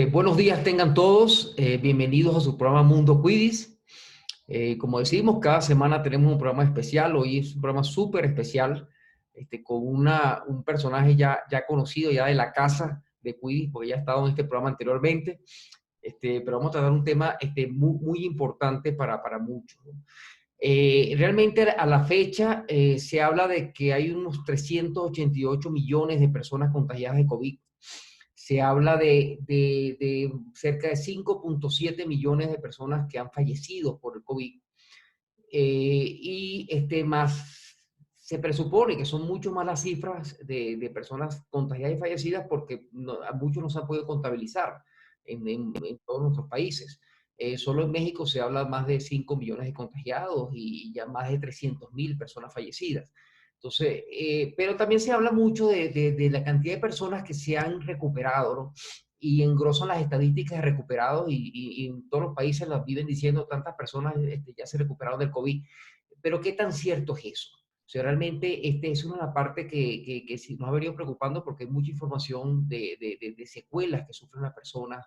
Buenos días tengan todos, bienvenidos a su programa Mundo Quidditch. Como decimos, cada semana tenemos un programa especial. Hoy es un programa súper especial, con un personaje ya conocido, ya de la casa de Quidditch, porque ya ha estado en este programa anteriormente. Pero vamos a tratar un tema muy importante para muchos, ¿no? Realmente a la fecha se habla de que hay unos 388 millones de personas contagiadas de COVID. Se habla de cerca de 5,7 millones de personas que han fallecido por el COVID. Más se presupone que son mucho más las cifras de personas contagiadas y fallecidas porque a muchos no se han podido contabilizar en todos nuestros países. Solo en México se habla más de 5 millones de contagiados y ya más de 300,000 personas fallecidas. Entonces, pero también se habla mucho de la cantidad de personas que se han recuperado, ¿no? Y engrosan las estadísticas de recuperados y en todos los países las viven diciendo tantas personas ya se recuperaron del COVID. Pero ¿qué tan cierto es eso? O sea, realmente es una parte que sí nos ha venido preocupando porque hay mucha información de secuelas que sufren las personas,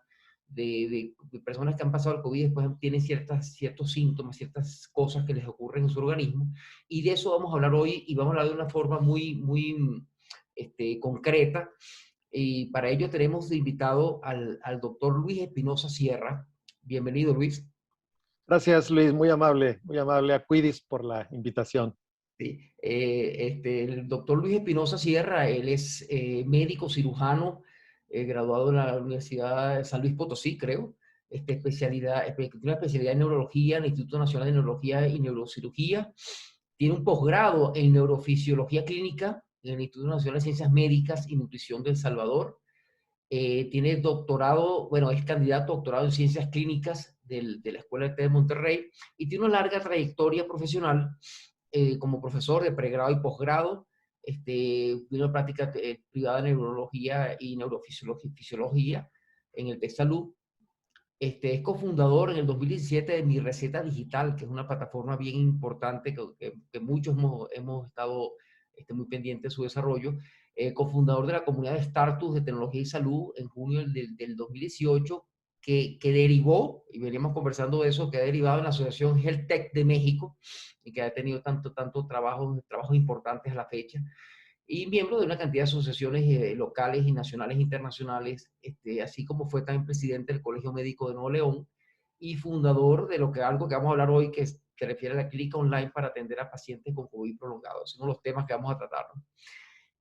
de personas que han pasado el COVID y después tienen ciertos síntomas, ciertas cosas que les ocurren en su organismo. Y de eso vamos a hablar hoy y vamos a hablar de una forma muy concreta. Y para ello tenemos de invitado al doctor Luis Espinosa Sierra. Bienvenido, Luis. Gracias, Luis, muy amable a Quidditch por la invitación. Sí. El doctor Luis Espinosa Sierra, él es médico cirujano, graduado en la Universidad de San Luis Potosí, creo. Una especialidad en neurología en el Instituto Nacional de Neurología y Neurocirugía. Tiene un posgrado en neurofisiología clínica en el Instituto Nacional de Ciencias Médicas y Nutrición de El Salvador. Tiene doctorado, bueno, es candidato a doctorado en ciencias clínicas de la Escuela de Monterrey y tiene una larga trayectoria profesional como profesor de pregrado y posgrado. Tiene una práctica privada de neurología y neurofisiología en el TECSalud. Es cofundador en el 2017 de Mi Receta Digital, que es una plataforma bien importante que muchos hemos estado muy pendientes de su desarrollo. Cofundador de la comunidad de Startups de Tecnología y Salud en junio del 2018, que derivó, y veníamos conversando de eso, que ha derivado en la Asociación Health Tech de México y que ha tenido tanto trabajos importantes a la fecha y miembro de una cantidad de asociaciones locales y nacionales e internacionales, así como fue también presidente del Colegio Médico de Nuevo León y fundador de algo que vamos a hablar hoy, que se refiere a la clínica online para atender a pacientes con COVID prolongado. Esos son los temas que vamos a tratar, ¿no?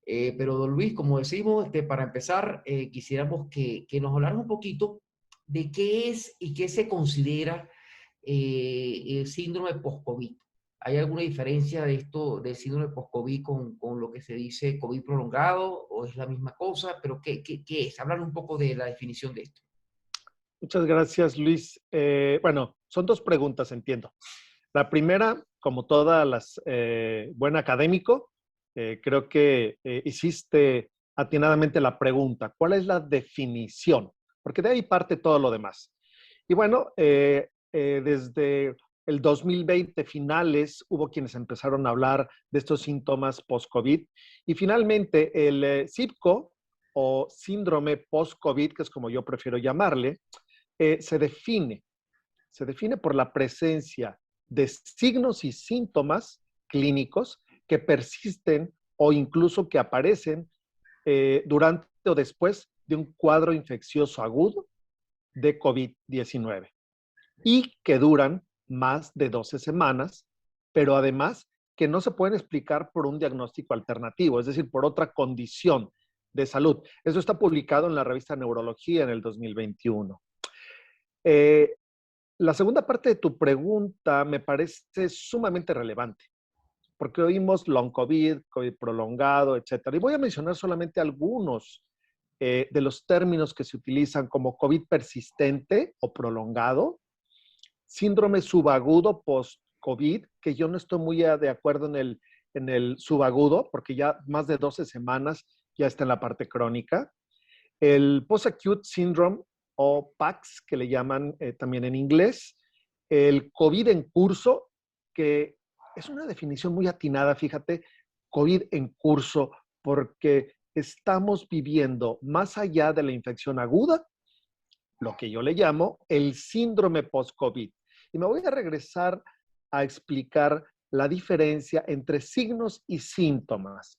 Pero, don Luis, como decimos, para empezar, quisiéramos que nos hablaras un poquito de qué es y qué se considera el síndrome post-COVID. ¿Hay alguna diferencia de esto, del síndrome post-COVID con lo que se dice COVID prolongado o es la misma cosa? Pero ¿qué es? Hablar un poco de la definición de esto. Muchas gracias, Luis. Bueno, son dos preguntas, entiendo. La primera, como todas las buen académico, creo que hiciste atinadamente la pregunta, ¿cuál es la definición? Porque de ahí parte todo lo demás. Y bueno, desde el 2020 finales hubo quienes empezaron a hablar de estos síntomas post-COVID y finalmente el SIPCO o síndrome post-COVID, que es como yo prefiero llamarle, se define por la presencia de signos y síntomas clínicos que persisten o incluso que aparecen durante o después de un cuadro infeccioso agudo de COVID-19 y que duran más de 12 semanas, pero además que no se pueden explicar por un diagnóstico alternativo, es decir, por otra condición de salud. Eso está publicado en la revista Neurología en el 2021. La segunda parte de tu pregunta me parece sumamente relevante, porque oímos long COVID, COVID prolongado, etcétera. Y voy a mencionar solamente algunos de los términos que se utilizan como COVID persistente o prolongado, síndrome subagudo post-COVID, que yo no estoy muy de acuerdo en el subagudo, porque ya más de 12 semanas ya está en la parte crónica. El post-acute syndrome o PAX, que le llaman también en inglés. El COVID en curso, que es una definición muy atinada, fíjate, COVID en curso, porque estamos viviendo más allá de la infección aguda, lo que yo le llamo el síndrome post-COVID. Y me voy a regresar a explicar la diferencia entre signos y síntomas,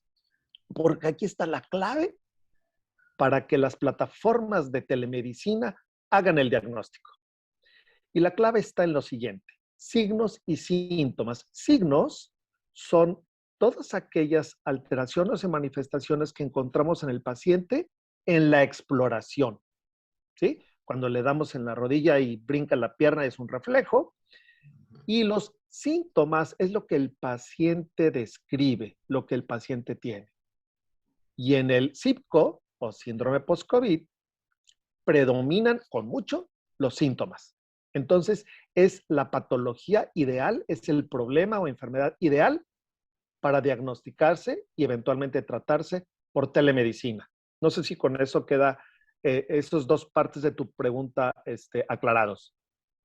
porque aquí está la clave para que las plataformas de telemedicina hagan el diagnóstico. Y la clave está en lo siguiente: signos y síntomas. Signos son todas aquellas alteraciones y manifestaciones que encontramos en el paciente en la exploración, ¿sí? Cuando le damos en la rodilla y brinca la pierna es un reflejo. Y los síntomas es lo que el paciente describe, lo que el paciente tiene. Y en el SIBCO, o síndrome post-COVID, predominan con mucho los síntomas. Entonces, es la patología ideal, es el problema o enfermedad ideal para diagnosticarse y eventualmente tratarse por telemedicina. No sé si con eso queda esas dos partes de tu pregunta aclarados.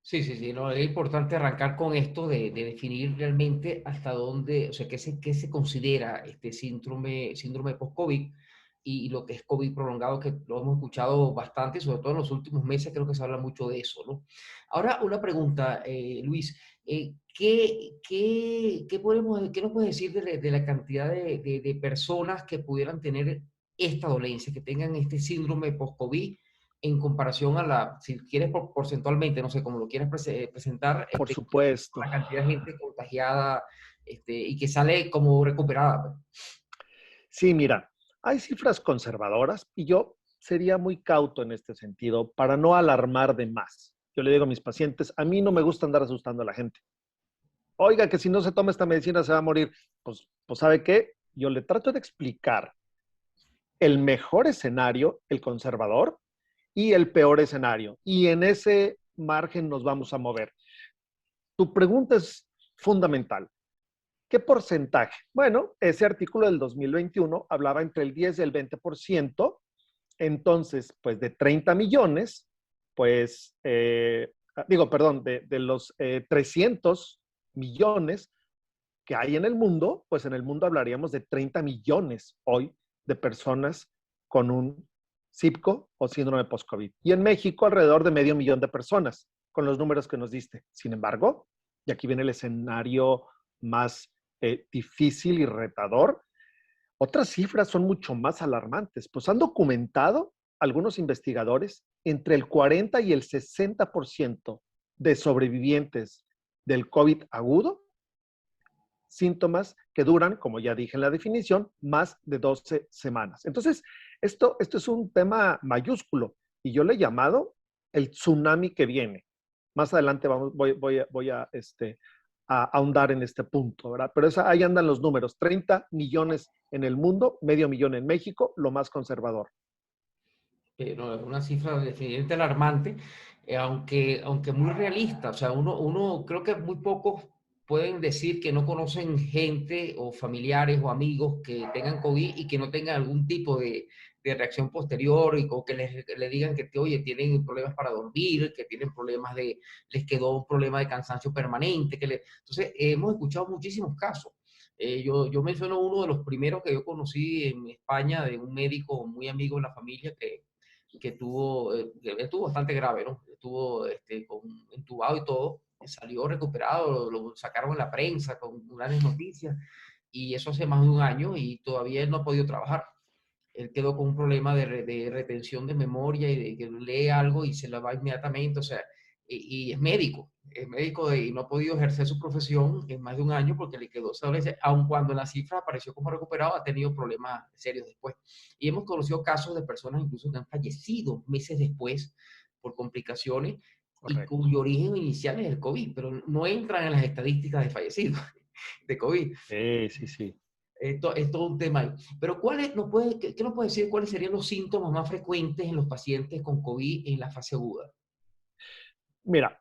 Sí, sí, sí, no, es importante arrancar con esto de definir realmente hasta dónde, o sea, qué se considera este síndrome post-COVID y lo que es COVID prolongado, que lo hemos escuchado bastante, sobre todo en los últimos meses, creo que se habla mucho de eso, ¿no? Ahora, una pregunta, Luis, ¿qué nos puedes decir de la cantidad de personas que pudieran tener esta dolencia, que tengan este síndrome post-COVID? En comparación a si quieres porcentualmente, no sé cómo lo quieres presentar, Por supuesto. la cantidad de gente contagiada y que sale como recuperada. Pues. Sí, mira, hay cifras conservadoras y yo sería muy cauto en este sentido para no alarmar de más. Yo le digo a mis pacientes, a mí no me gusta andar asustando a la gente. Oiga, que si no se toma esta medicina se va a morir. Pues ¿sabe qué? Yo le trato de explicar el mejor escenario, el conservador, y el peor escenario. Y en ese margen nos vamos a mover. Tu pregunta es fundamental. ¿Qué porcentaje? Bueno, ese artículo del 2021 hablaba entre el 10 y el 20%. Entonces, pues de 30 millones, pues, de los 300 millones que hay en el mundo, pues en el mundo hablaríamos de 30 millones hoy de personas con un SIBCO o síndrome post-COVID. Y en México alrededor de 500,000 de personas, con los números que nos diste. Sin embargo, y aquí viene el escenario más difícil y retador, otras cifras son mucho más alarmantes. Pues han documentado algunos investigadores entre el 40 y el 60% de sobrevivientes del COVID agudo, síntomas que duran, como ya dije en la definición, más de 12 semanas. Entonces, esto es un tema mayúsculo y yo le he llamado el tsunami que viene. Más adelante voy a ahondar en este punto, ¿verdad? Pero ahí andan los números, 30 millones en el mundo, 500,000 en México, lo más conservador. No, es una cifra definitivamente alarmante, aunque muy realista. O sea, creo que muy pocos pueden decir que no conocen gente o familiares o amigos que tengan COVID y que no tengan algún tipo de reacción posterior o que le digan que, oye, tienen problemas para dormir, que tienen les quedó un problema de cansancio permanente. Entonces, hemos escuchado muchísimos casos. Yo menciono uno de los primeros que yo conocí en España, de un médico muy amigo de la familia que estuvo bastante grave, ¿no? Estuvo entubado y todo, salió recuperado, lo sacaron en la prensa con grandes noticias, y eso hace más de un año y todavía él no ha podido trabajar. Él quedó con un problema de retención de memoria y de que lee algo y se la va inmediatamente, o sea, y es médico y no ha podido ejercer su profesión en más de un año porque le quedó esa dolencia, aun cuando en la cifra apareció como recuperado, ha tenido problemas serios después. Y hemos conocido casos de personas incluso que han fallecido meses después por complicaciones. Correcto. Y cuyo origen inicial es el COVID, pero no entran en las estadísticas de fallecidos de COVID. Sí. Esto es todo un tema ahí. Pero ¿qué nos puede decir cuáles serían los síntomas más frecuentes en los pacientes con COVID en la fase aguda? Mira,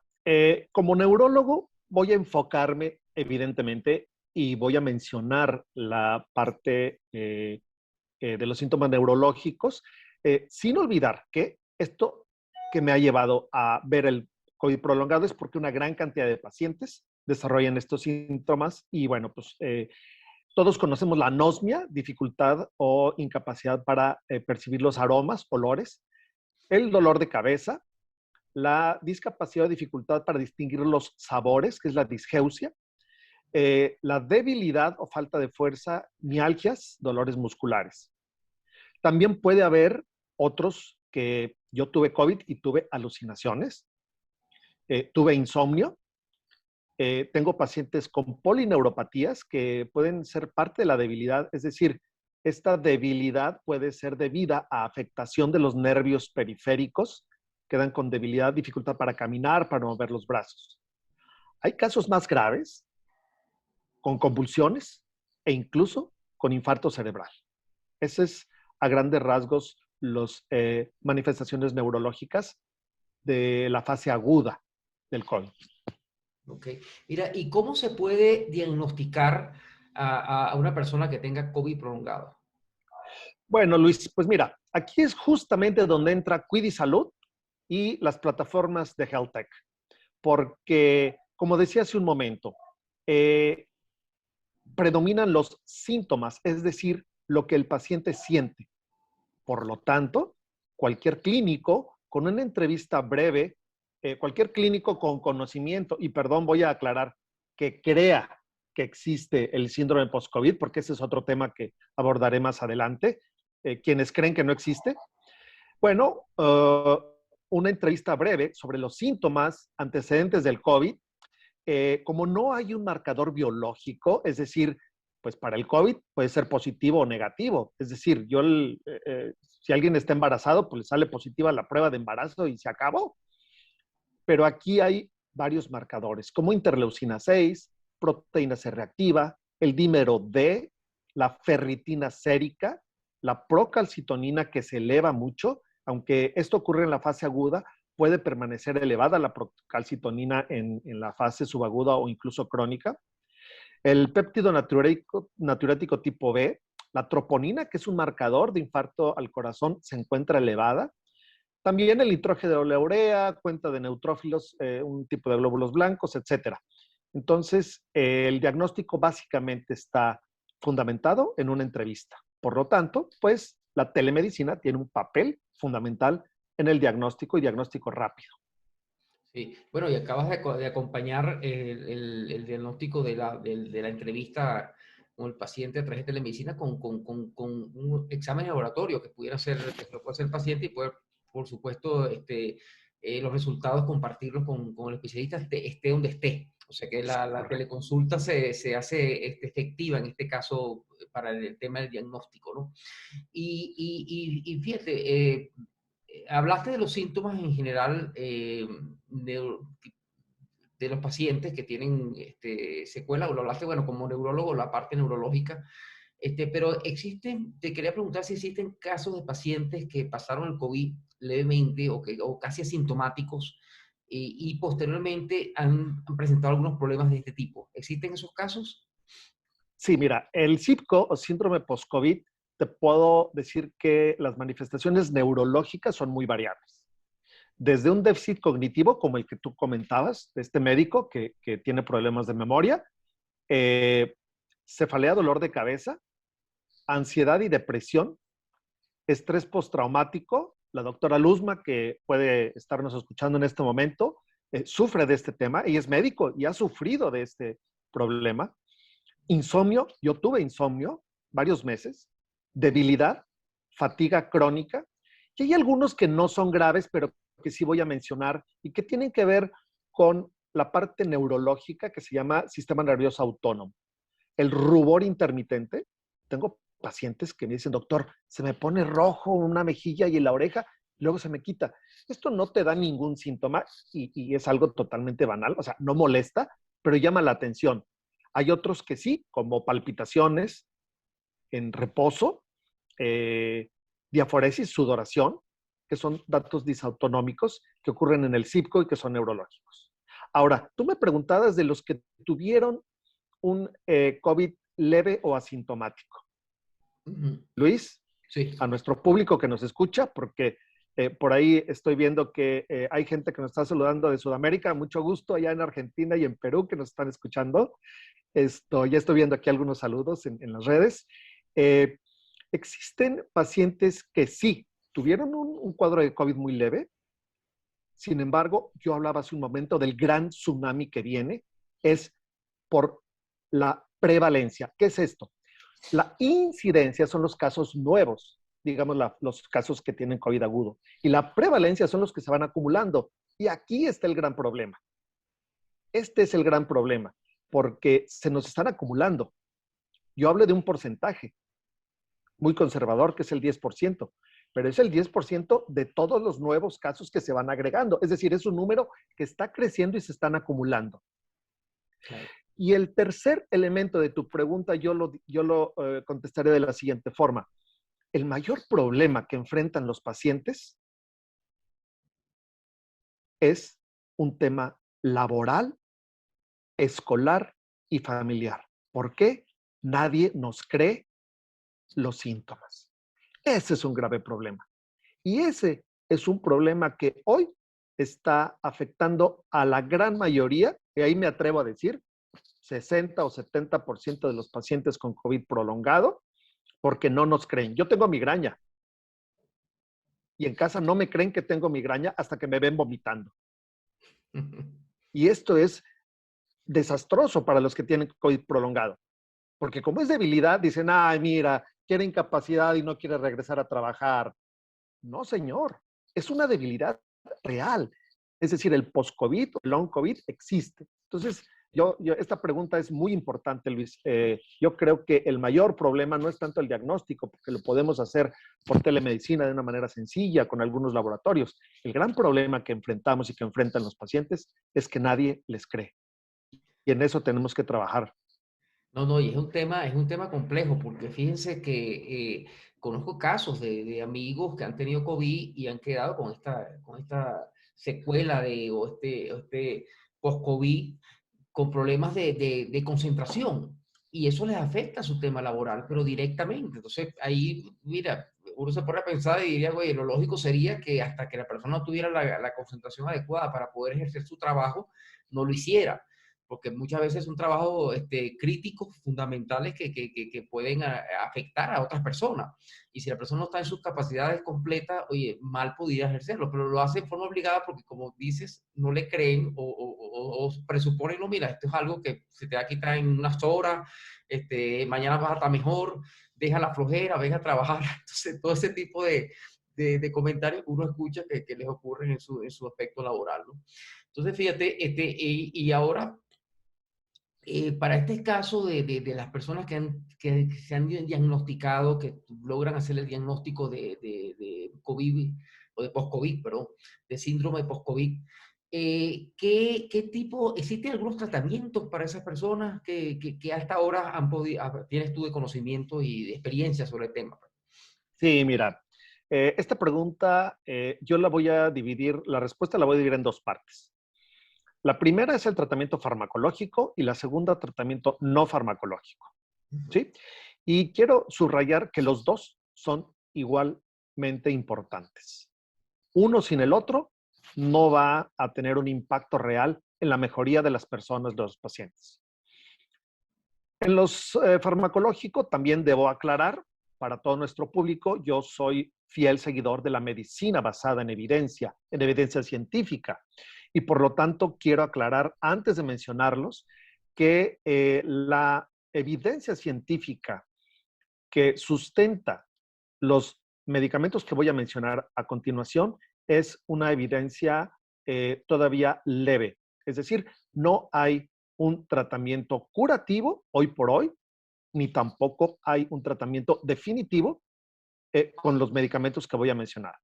como neurólogo voy a enfocarme evidentemente y voy a mencionar la parte de los síntomas neurológicos, sin olvidar que esto que me ha llevado a ver el COVID prolongado es porque una gran cantidad de pacientes desarrollan estos síntomas y bueno, pues todos conocemos la anosmia, dificultad o incapacidad para percibir los aromas, olores, el dolor de cabeza, la discapacidad o dificultad para distinguir los sabores, que es la disgeusia, la debilidad o falta de fuerza, mialgias, dolores musculares. También puede haber otros que yo tuve COVID y tuve alucinaciones, tuve insomnio, tengo pacientes con polineuropatías que pueden ser parte de la debilidad, es decir, esta debilidad puede ser debida a afectación de los nervios periféricos, quedan con debilidad, dificultad para caminar, para mover los brazos. Hay casos más graves, con convulsiones e incluso con infarto cerebral. Ese es a grandes rasgos las manifestaciones neurológicas de la fase aguda del COVID. Ok. Mira, ¿y cómo se puede diagnosticar a una persona que tenga COVID prolongado? Bueno, Luis, pues mira, aquí es justamente donde entra Cuidisalud y las plataformas de Health Tech, porque, como decía hace un momento, predominan los síntomas, es decir, lo que el paciente siente. Por lo tanto, cualquier clínico con una entrevista breve, cualquier clínico con conocimiento, y perdón, voy a aclarar, que crea que existe el síndrome post-COVID, porque ese es otro tema que abordaré más adelante, quienes creen que no existe. Bueno, una entrevista breve sobre los síntomas antecedentes del COVID, como no hay un marcador biológico, es decir, pues para el COVID puede ser positivo o negativo. Es decir, si alguien está embarazado, pues le sale positiva la prueba de embarazo y se acabó. Pero aquí hay varios marcadores, como interleucina 6, proteína C reactiva, el dímero D, la ferritina sérica, la procalcitonina que se eleva mucho, aunque esto ocurre en la fase aguda, puede permanecer elevada la procalcitonina en la fase subaguda o incluso crónica. El péptido natriurético tipo B, la troponina, que es un marcador de infarto al corazón, se encuentra elevada. También el nitrógeno de la urea, cuenta de neutrófilos, un tipo de glóbulos blancos, etc. Entonces, el diagnóstico básicamente está fundamentado en una entrevista. Por lo tanto, pues la telemedicina tiene un papel fundamental en el diagnóstico y diagnóstico rápido. Sí, bueno, y acabas de acompañar el diagnóstico de la entrevista con el paciente a través de telemedicina con un examen de laboratorio que pudiera hacer, que lo puede hacer el paciente y poder, por supuesto, los resultados compartirlos con el especialista esté donde esté. O sea que la teleconsulta se hace efectiva en este caso para el tema del diagnóstico, ¿no? Y fíjate, hablaste de los síntomas en general de los pacientes que tienen secuelas, o lo hablaste, bueno, como neurólogo, la parte neurológica, pero te quería preguntar si existen casos de pacientes que pasaron el COVID levemente o casi asintomáticos y posteriormente han presentado algunos problemas de este tipo. ¿Existen esos casos? Sí, mira, el SIBCO o síndrome post-COVID, te puedo decir que las manifestaciones neurológicas son muy variables. Desde un déficit cognitivo, como el que tú comentabas, de este médico que tiene problemas de memoria, cefalea, dolor de cabeza, ansiedad y depresión, estrés postraumático. La doctora Luzma, que puede estarnos escuchando en este momento, sufre de este tema. Ella es médico y ha sufrido de este problema. Insomnio, yo tuve insomnio varios meses, debilidad, fatiga crónica, y hay algunos que no son graves, pero que sí voy a mencionar y que tienen que ver con la parte neurológica que se llama sistema nervioso autónomo. El rubor intermitente. Tengo pacientes que me dicen, doctor, se me pone rojo una mejilla y en la oreja, luego se me quita. Esto no te da ningún síntoma y es algo totalmente banal, o sea, no molesta, pero llama la atención. Hay otros que sí, como palpitaciones en reposo, diaforesis, sudoración, que son datos disautonómicos que ocurren en el SIBCO y que son neurológicos. Ahora, tú me preguntabas de los que tuvieron un COVID leve o asintomático. Luis, Sí. a nuestro público que nos escucha, porque por ahí estoy viendo que hay gente que nos está saludando de Sudamérica, mucho gusto allá en Argentina y en Perú que nos están escuchando. Ya estoy viendo aquí algunos saludos en las redes. Existen pacientes que sí tuvieron un cuadro de COVID muy leve, Sin embargo, yo hablaba hace un momento del gran tsunami que viene, es por la prevalencia. ¿Qué es esto? La incidencia son los casos nuevos, digamos los casos que tienen COVID agudo, y la prevalencia son los que se van acumulando. Y aquí está el gran problema. Este es el gran problema, porque se nos están acumulando. Yo hablo de un porcentaje muy conservador, que es el 10%, pero es el 10% de todos los nuevos casos que se van agregando. Es decir, es un número que está creciendo y se están acumulando. Claro. Y el tercer elemento de tu pregunta yo lo contestaré de la siguiente forma. El mayor problema que enfrentan los pacientes es un tema laboral, escolar y familiar. ¿Por qué? Nadie nos cree los síntomas. Ese es un grave problema. Y ese es un problema que hoy está afectando a la gran mayoría, y ahí me atrevo a decir, 60 o 70% de los pacientes con COVID prolongado, porque no nos creen. Yo tengo migraña. Y en casa no me creen que tengo migraña hasta que me ven vomitando. Y esto es desastroso para los que tienen COVID prolongado. Porque como es debilidad, dicen, ay, mira, quiere incapacidad y no quiere regresar a trabajar. No, señor. Es una debilidad real. Es decir, el post-COVID, el long COVID existe. Entonces, esta pregunta es muy importante, Luis. Yo creo que el mayor problema no es tanto el diagnóstico, porque lo podemos hacer por telemedicina de una manera sencilla, con algunos laboratorios. El gran problema que enfrentamos y que enfrentan los pacientes es que nadie les cree. Y en eso tenemos que trabajar. No, y es un tema complejo, porque fíjense que conozco casos de amigos que han tenido COVID y han quedado con esta secuela o este post-COVID, con problemas de concentración, y eso les afecta a su tema laboral, pero directamente. Entonces, ahí, mira, uno se pone a pensar y diría, güey, lo lógico sería que hasta que la persona no tuviera la concentración adecuada para poder ejercer su trabajo, no lo hiciera, porque muchas veces son trabajos críticos, fundamentales, que pueden afectar a otras personas. Y si la persona no está en sus capacidades completas, oye, mal podría ejercerlo, pero lo hace de forma obligada porque, como dices, no le creen o presuponen, no, mira, esto es algo que se te va a quitar en unas horas, mañana vas a estar mejor, deja la flojera, venga a trabajar. Entonces, todo ese tipo de comentarios que uno escucha que les ocurren en su aspecto laboral, ¿no? Entonces, fíjate, y ahora, para este caso de las personas que se han diagnosticado, que logran hacer el diagnóstico de COVID, o de post-COVID, perdón, de síndrome de post-COVID, ¿qué tipo, existen algunos tratamientos para esas personas que hasta ahora tienes tú de conocimiento y de experiencia sobre el tema? Sí, mira, esta pregunta yo la voy a dividir, la respuesta la voy a dividir en dos partes. La primera es el tratamiento farmacológico y la segunda, tratamiento no farmacológico. ¿Sí? Y quiero subrayar que los dos son igualmente importantes. Uno sin el otro no va a tener un impacto real en la mejoría de las personas, de los pacientes. En los farmacológicos también debo aclarar para todo nuestro público, yo soy fiel seguidor de la medicina basada en evidencia científica. Y por lo tanto, quiero aclarar antes de mencionarlos que la evidencia científica que sustenta los medicamentos que voy a mencionar a continuación es una evidencia todavía leve. Es decir, no hay un tratamiento curativo hoy por hoy, ni tampoco hay un tratamiento definitivo con los medicamentos que voy a mencionar.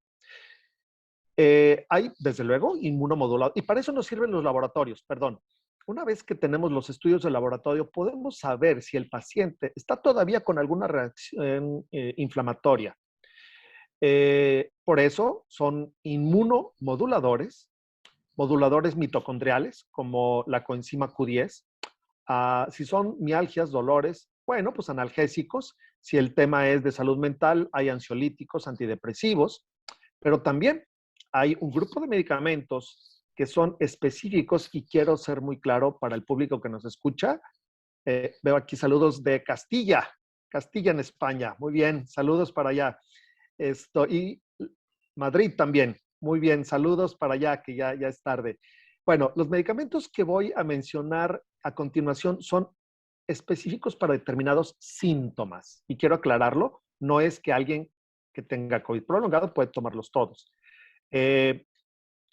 Hay, desde luego, inmunomoduladores, y para eso nos sirven los laboratorios, perdón. Una vez que tenemos los estudios de laboratorio, podemos saber si el paciente está todavía con alguna reacción inflamatoria. Por eso son inmunomoduladores, moduladores mitocondriales, como la coenzima Q10. Si son mialgias, dolores, bueno, pues analgésicos. Si el tema es de salud mental, hay ansiolíticos, antidepresivos, pero también hay un grupo de medicamentos que son específicos y quiero ser muy claro para el público que nos escucha. Veo aquí saludos de Castilla en España. Muy bien, saludos para allá. Y Madrid también. Muy bien, saludos para allá, que ya es tarde. Bueno, los medicamentos que voy a mencionar a continuación son específicos para determinados síntomas. Y quiero aclararlo, no es que alguien que tenga COVID prolongado puede tomarlos todos. Eh,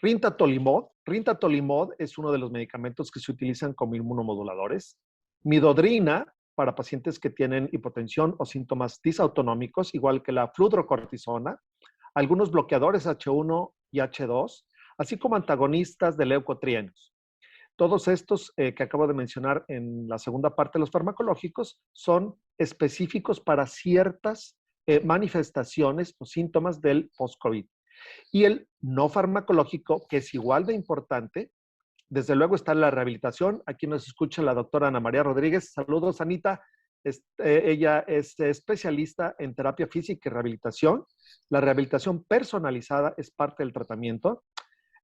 Rintatolimod es uno de los medicamentos que se utilizan como inmunomoduladores. Midodrina para pacientes que tienen hipotensión o síntomas disautonómicos, igual que la fludrocortisona. Algunos bloqueadores H1 y H2, así como antagonistas de leucotrienos. Todos estos que acabo de mencionar en la segunda parte de los farmacológicos son específicos para ciertas manifestaciones o síntomas del post-COVID. Y el no farmacológico, que es igual de importante, desde luego está la rehabilitación. Aquí nos escucha la doctora Ana María Rodríguez. Saludos, Anita. Ella es especialista en terapia física y rehabilitación. La rehabilitación personalizada es parte del tratamiento.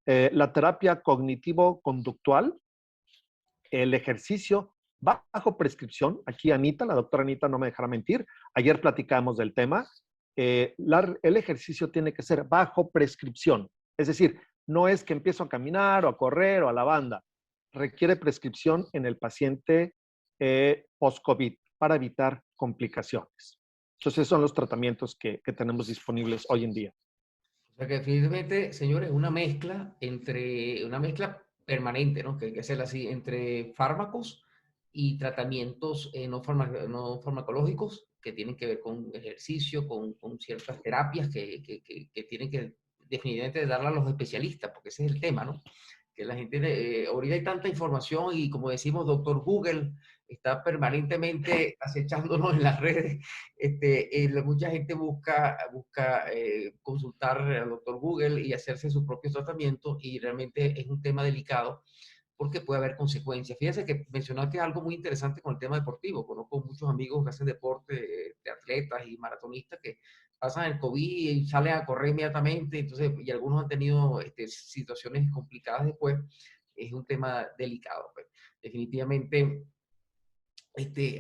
La terapia cognitivo-conductual, el ejercicio bajo prescripción. Aquí Anita, la doctora Anita no me dejará mentir. Ayer platicamos del tema. El ejercicio tiene que ser bajo prescripción. Es decir, no es que empiezo a caminar o a correr o a la banda. Requiere prescripción en el paciente post-COVID para evitar complicaciones. Entonces, esos son los tratamientos que tenemos disponibles hoy en día. O sea que definitivamente, señores, una mezcla permanente, ¿no? Que hay que hacerla así, entre fármacos y tratamientos no farmacológicos que tienen que ver con ejercicio, con ciertas terapias que tienen que definitivamente darle a los especialistas, porque ese es el tema, ¿no? Que la gente, ahorita hay tanta información y como decimos, doctor Google está permanentemente acechándonos en las redes. Mucha gente busca consultar al doctor Google y hacerse su propio tratamiento y realmente es un tema delicado porque puede haber consecuencias. Fíjense que mencionaste algo muy interesante con el tema deportivo. Conozco muchos amigos que hacen deporte, de atletas y maratonistas que pasan el COVID y salen a correr inmediatamente, entonces, y algunos han tenido situaciones complicadas después. Es un tema delicado, pues. Definitivamente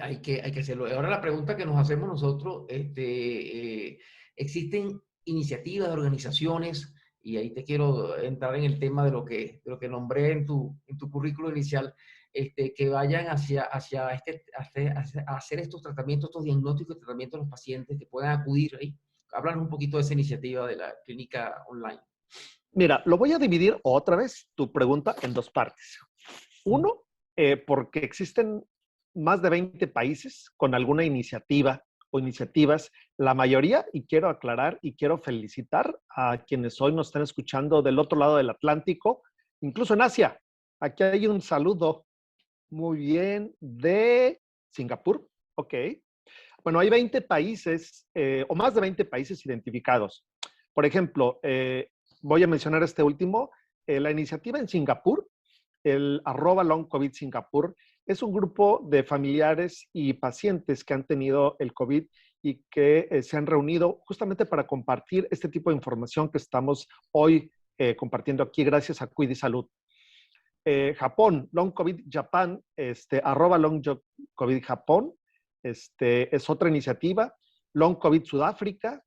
hay que hacerlo. Ahora la pregunta que nos hacemos nosotros, ¿existen iniciativas de organizaciones? Y ahí te quiero entrar en el tema de lo que nombré en tu currículo inicial, que vayan a hacer estos tratamientos, estos diagnósticos y tratamientos a los pacientes que puedan acudir ahí. Háblanos un poquito de esa iniciativa de la clínica online. Mira, lo voy a dividir otra vez tu pregunta en dos partes. Uno, porque existen más de 20 países con alguna iniciativa o iniciativas, la mayoría, y quiero aclarar y quiero felicitar a quienes hoy nos están escuchando del otro lado del Atlántico, incluso en Asia. Aquí hay un saludo muy bien de Singapur, ok. Bueno, hay 20 países o más de 20 países identificados. Por ejemplo, voy a mencionar este último, la iniciativa en Singapur, el @LongCovid Singapur, es un grupo de familiares y pacientes que han tenido el COVID y que se han reunido justamente para compartir este tipo de información que estamos hoy compartiendo aquí gracias a Cuidi Salud. Japón, Long COVID Japan, @LongCovid Japón, es otra iniciativa. Long COVID Sudáfrica.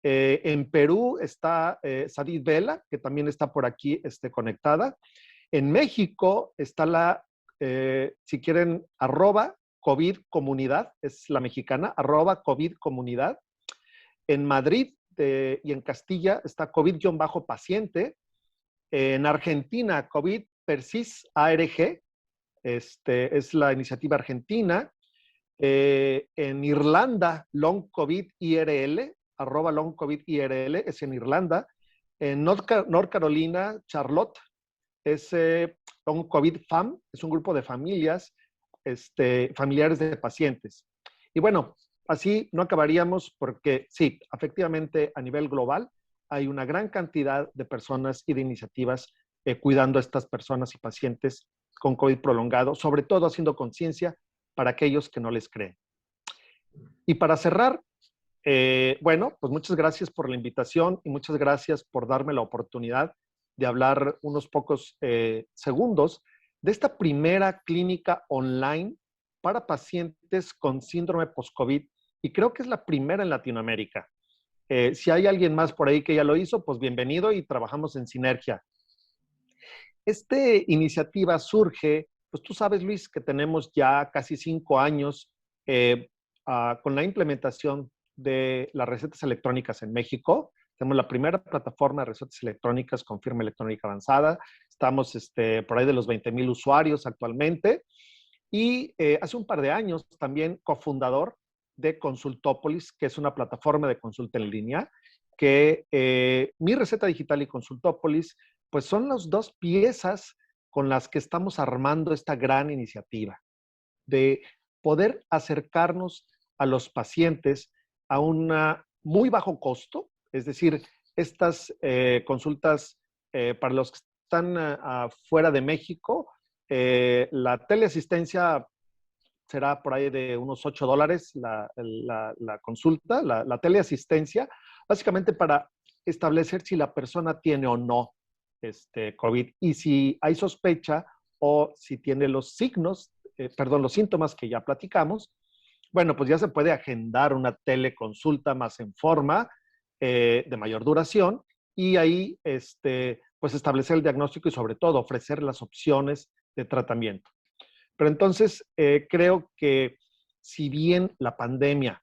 En Perú está Sadid Vela, que también está por aquí conectada. En México está si quieren, @COVID Comunidad, es la mexicana, @COVID Comunidad. En Madrid y en Castilla está COVID-paciente. En Argentina, COVID Persis ARG, es la iniciativa argentina. En Irlanda, Long COVID IRL, @Long COVID IRL, es en Irlanda. En North Carolina, Charlotte, es Long COVID FAM, es un grupo de familias, familiares de pacientes. Y bueno, así no acabaríamos porque sí, efectivamente a nivel global hay una gran cantidad de personas y de iniciativas cuidando a estas personas y pacientes con COVID prolongado, sobre todo haciendo conciencia para aquellos que no les creen. Y para cerrar, bueno, pues muchas gracias por la invitación y muchas gracias por darme la oportunidad de hablar unos pocos segundos de esta primera clínica online para pacientes con síndrome post-COVID y creo que es la primera en Latinoamérica. Si hay alguien más por ahí que ya lo hizo, pues bienvenido y trabajamos en sinergia. Esta iniciativa surge, pues tú sabes, Luis, que tenemos ya casi 5 años con la implementación de las recetas electrónicas en México. Tenemos la primera plataforma de recetas electrónicas con firma electrónica avanzada. Estamos por ahí de los 20,000 usuarios actualmente. Y hace un par de años también cofundador de Consultópolis, que es una plataforma de consulta en línea, que Mi Receta Digital y Consultópolis, pues son las dos piezas con las que estamos armando esta gran iniciativa de poder acercarnos a los pacientes a un muy bajo costo, es decir, estas consultas para los que están fuera de México, la teleasistencia será por ahí de unos $8 la consulta, la teleasistencia, básicamente para establecer si la persona tiene o no COVID y si hay sospecha o si tiene los signos, los síntomas que ya platicamos. Bueno, pues ya se puede agendar una teleconsulta más en forma, de mayor duración, y ahí pues establecer el diagnóstico y sobre todo ofrecer las opciones de tratamiento. Pero entonces creo que si bien la pandemia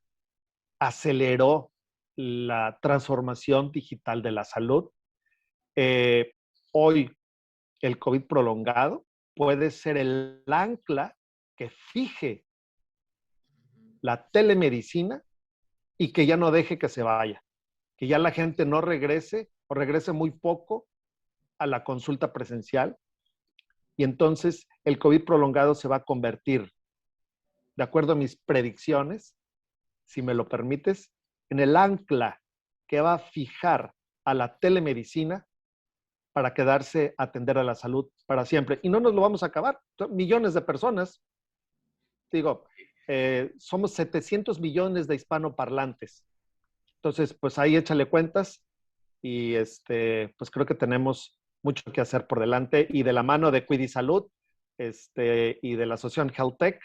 aceleró la transformación digital de la salud, hoy el COVID prolongado puede ser el ancla que fije la telemedicina y que ya no deje que se vaya, que ya la gente no regrese o regrese muy poco a la consulta presencial. Y entonces el COVID prolongado se va a convertir, de acuerdo a mis predicciones, si me lo permites, en el ancla que va a fijar a la telemedicina para quedarse a atender a la salud para siempre. Y no nos lo vamos a acabar. Millones de personas, digo, somos 700 millones de hispanoparlantes. Entonces, pues ahí échale cuentas y pues creo que tenemos mucho que hacer por delante y de la mano de Cuidisalud y de la asociación HealthTech,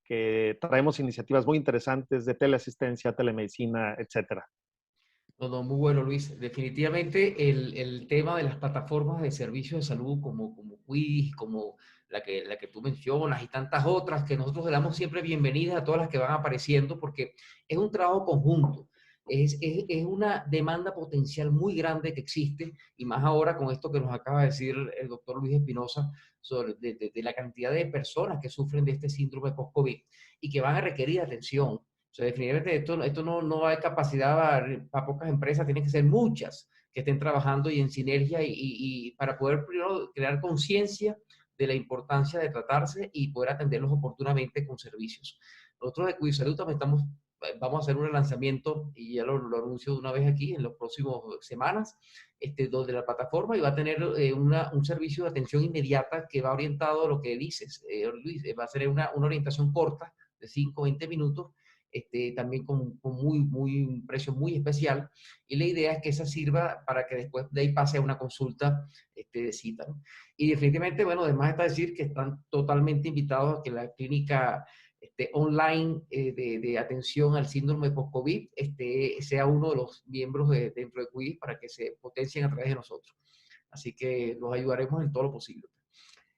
que traemos iniciativas muy interesantes de teleasistencia, telemedicina, etcétera. No, no, muy bueno, Luis. Definitivamente el tema de las plataformas de servicios de salud como Quiz, como la que tú mencionas y tantas otras que nosotros le damos siempre bienvenidas a todas las que van apareciendo porque es un trabajo conjunto. Es una demanda potencial muy grande que existe y más ahora con esto que nos acaba de decir el doctor Luis Espinosa sobre de la cantidad de personas que sufren de este síndrome post-COVID y que van a requerir atención. O sea, definitivamente esto no hay capacidad para pocas empresas, tienen que ser muchas que estén trabajando y en sinergia y para poder primero crear conciencia de la importancia de tratarse y poder atenderlos oportunamente con servicios. Nosotros de Cuisalud también vamos a hacer un lanzamiento y ya lo anuncio de una vez aquí en las próximas semanas, donde la plataforma y va a tener un servicio de atención inmediata que va orientado a lo que dices, Luis, va a ser una orientación corta de 5 o 20 minutos también con un precio muy especial. Y la idea es que esa sirva para que después de ahí pase a una consulta de cita, ¿no? Y definitivamente, bueno, además está decir que están totalmente invitados a que la clínica online de atención al síndrome post-COVID sea uno de los miembros dentro de QUIS para que se potencien a través de nosotros. Así que los ayudaremos en todo lo posible.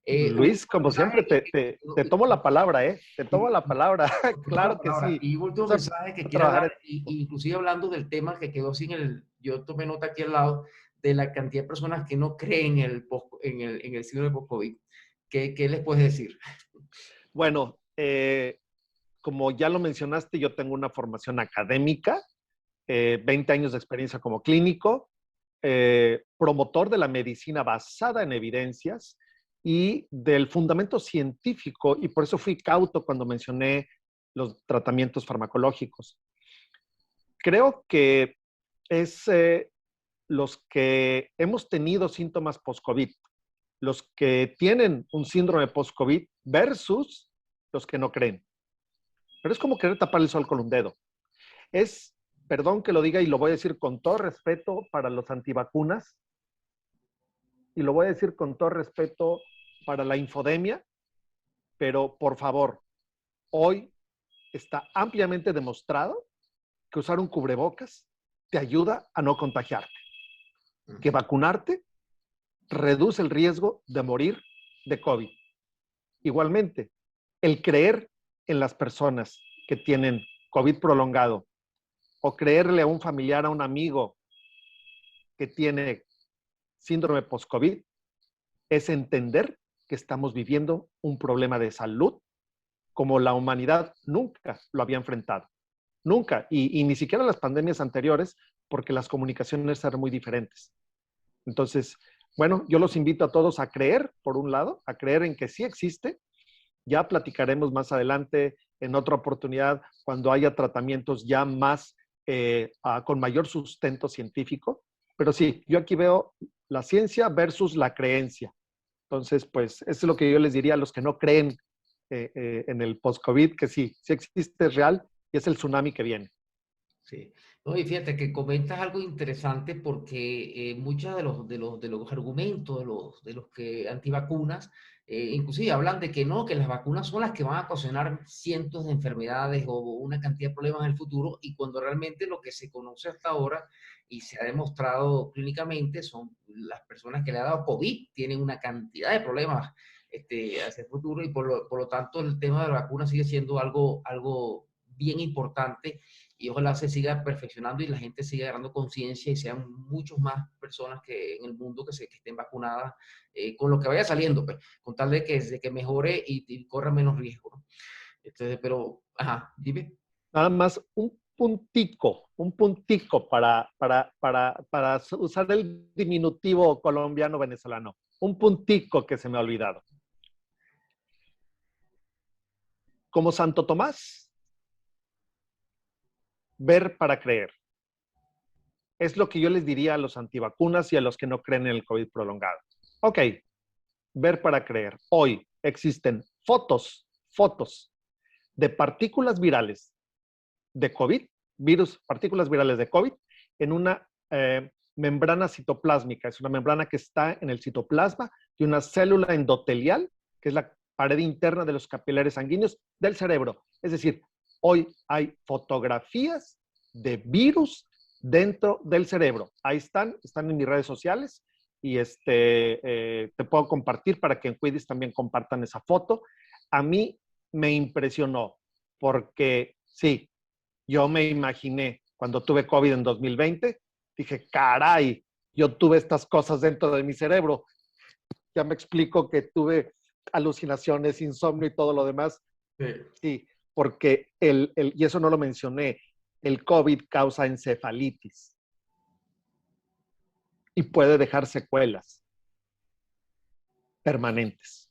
Luis, como siempre, te tomo la palabra, ¿eh? Te tomo la palabra. Claro que sí. Y último mensaje que quiero hablar, inclusive hablando del tema que quedó sin yo tomé nota aquí al lado, de la cantidad de personas que no creen en el síndrome post-COVID. ¿Qué les puedes decir? Bueno, como ya lo mencionaste, yo tengo una formación académica, 20 años de experiencia como clínico, promotor de la medicina basada en evidencias y del fundamento científico, y por eso fui cauto cuando mencioné los tratamientos farmacológicos. Creo que es los que hemos tenido síntomas post-COVID, los que tienen un síndrome post-COVID versus los que no creen. Pero es como querer tapar el sol con un dedo. Es, perdón que lo diga y lo voy a decir con todo respeto para los antivacunas, y lo voy a decir con todo respeto para la infodemia, pero por favor, hoy está ampliamente demostrado que usar un cubrebocas te ayuda a no contagiarte. Que vacunarte reduce el riesgo de morir de COVID. Igualmente, el creer en las personas que tienen COVID prolongado o creerle a un familiar, a un amigo que tiene síndrome post-COVID, es entender que estamos viviendo un problema de salud como la humanidad nunca lo había enfrentado. Nunca. Y ni siquiera las pandemias anteriores, porque las comunicaciones eran muy diferentes. Entonces, bueno, yo los invito a todos a creer, por un lado, a creer en que sí existe. Ya platicaremos más adelante, en otra oportunidad, cuando haya tratamientos ya más, con mayor sustento científico. Pero sí, yo aquí veo la ciencia versus la creencia. Entonces, pues, eso es lo que yo les diría a los que no creen en el post-COVID, que sí, sí existe, es real, y es el tsunami que viene. Sí. No, y fíjate que comentas algo interesante porque muchos de los argumentos de los que antivacunas, inclusive hablan de que no, que las vacunas son las que van a ocasionar cientos de enfermedades o una cantidad de problemas en el futuro, y cuando realmente lo que se conoce hasta ahora y se ha demostrado clínicamente son las personas que le ha dado COVID tienen una cantidad de problemas hacia el futuro, y por lo tanto el tema de la vacuna sigue siendo algo bien importante, y ojalá se siga perfeccionando y la gente siga agarrando conciencia y sean muchos más personas que en el mundo que estén vacunadas con lo que vaya saliendo, pues, con tal de que mejore y corra menos riesgo, ¿no? Pero, ajá, dime. Nada más un puntico para usar el diminutivo colombiano-venezolano. Un puntico que se me ha olvidado. Como Santo Tomás, ver para creer. Es lo que yo les diría a los antivacunas y a los que no creen en el COVID prolongado. Ok, ver para creer. Hoy existen fotos de partículas virales de COVID, partículas virales de COVID, en una membrana citoplásmica. Es una membrana que está en el citoplasma de una célula endotelial, que es la pared interna de los capilares sanguíneos del cerebro. Es decir, hoy hay fotografías de virus dentro del cerebro. Ahí están en mis redes sociales, y te puedo compartir para que en Cuidis también compartan esa foto. A mí me impresionó porque sí, yo me imaginé cuando tuve COVID en 2020, dije, caray, yo tuve estas cosas dentro de mi cerebro. Ya me explico que tuve alucinaciones, insomnio y todo lo demás. Sí. Sí, porque y eso no lo mencioné, el COVID causa encefalitis y puede dejar secuelas permanentes.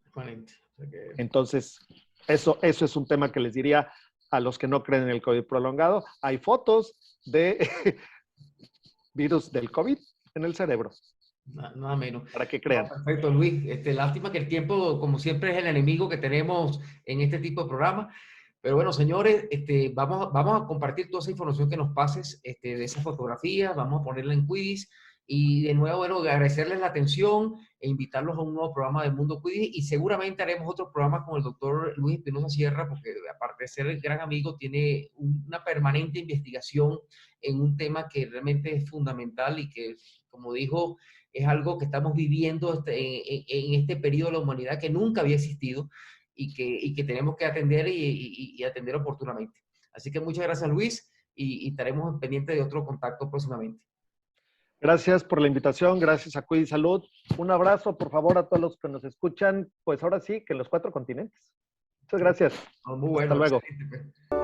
Permanente. O sea que... Entonces, eso es un tema que les diría a los que no creen en el COVID prolongado. Hay fotos de virus del COVID en el cerebro. Nada menos. Para que crean. No, perfecto, Luis. Lástima que el tiempo, como siempre, es el enemigo que tenemos en este tipo de programas. Pero bueno, señores, vamos a compartir toda esa información que nos pases de esa fotografía, vamos a ponerla en Quidditch, y de nuevo, bueno, agradecerles la atención e invitarlos a un nuevo programa del Mundo Quidditch, y seguramente haremos otros programas con el doctor Luis Espinosa Sierra, porque aparte de ser el gran amigo, tiene una permanente investigación en un tema que realmente es fundamental y que, como dijo, es algo que estamos viviendo en este periodo de la humanidad que nunca había existido, y que tenemos que atender y atender oportunamente. Así que muchas gracias, Luis, y estaremos pendientes de otro contacto próximamente. Gracias por la invitación, gracias a Cuidis Salud. Un abrazo, por favor, a todos los que nos escuchan, pues ahora sí, que en los 4 continentes. Muchas gracias. Muy bueno. Hasta luego. Excelente.